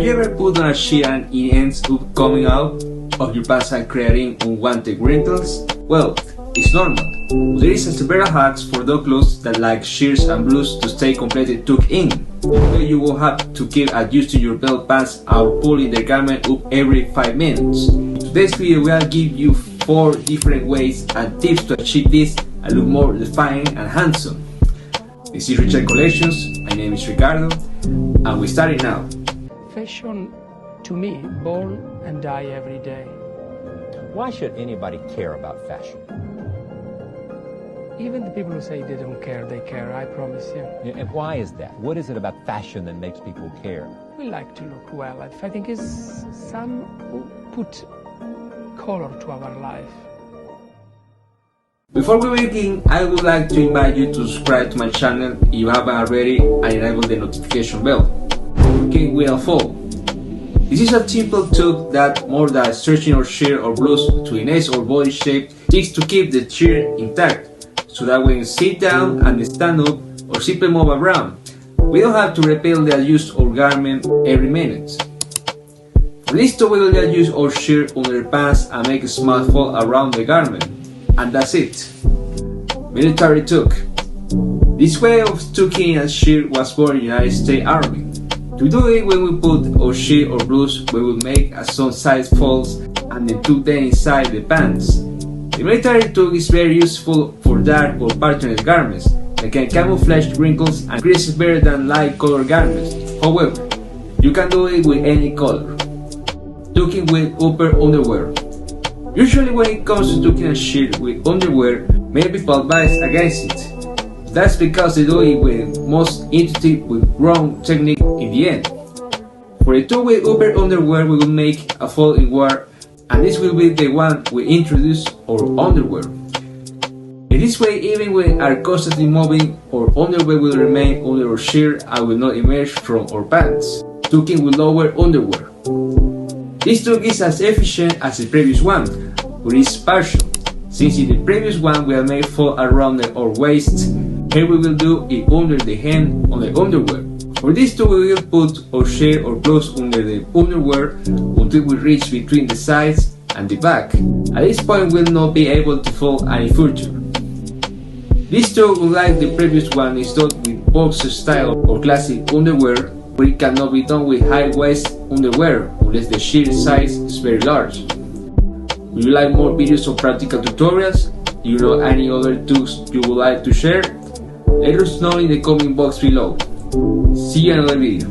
Have you ever put on a sheet and it ends up coming out of your pants and creating unwanted wrinkles? Well, it's normal. But there is several hacks for those clothes that like shirts and blouses to stay completely tucked in. This way you will have to keep adjusting your belt pants or pulling the garment up every 5 minutes. In today's video we will give you 4 different ways and tips to achieve this and look more defined and handsome. This is Richercollections, my name is Ricardo, and we're starting now. Fashion, to me, born and die every day. Why should anybody care about fashion? Even the people who say they don't care, they care, I promise you. And why is that? What is it about fashion that makes people care? We like to look well. I think it's some who put color to our life. Before we begin, I would like to invite you to subscribe to my channel if you haven't already and enable the notification bell. Okay, without fall. This is a simple tool that, more than stretching our shirt or blouse to enhance our body shape, is to keep the shirt intact, so that when you sit down and stand up or simply move around, we don't have to repeatedly adjust our garment every minute. For this tool, we will just use our shirt under the pants and make a small fold around the garment, and that's it. Military tuck. This way of tucking a shirt was born in the United States Army. To do it, when we put our shirt or blouse, we will make some side folds and then tuck them inside the pants. The military tuck is very useful for dark or patterned garments that can camouflage wrinkles and creases better than light colored garments. However, you can do it with any color. Tucking with upper underwear. Usually when it comes to tucking a shirt with underwear, many people advise against it. That's because they do it with most intuitive with wrong technique in the end. For a tuck with upper underwear, we will make a fold inward, and this will be the one we introduce our underwear. In this way, even when we are constantly moving, our underwear will remain under our shirt and will not emerge from our pants. Tucking with lower underwear. This tuck is as efficient as the previous one, but it's partial, since in the previous one we have made fold around our waist. Here we will do it under the hem on the underwear. For this tuck we will put our shirt or blouse under the underwear until we reach between the sides and the back. At this point we will not be able to fold any further. This tuck, unlike the previous one, is done with boxer style or classic underwear, but it cannot be done with high waist underwear unless the shirt size is very large. Would you like more videos or practical tutorials? Do you know any other tools you would like to share? Let us know in the comment box below. See you in another video.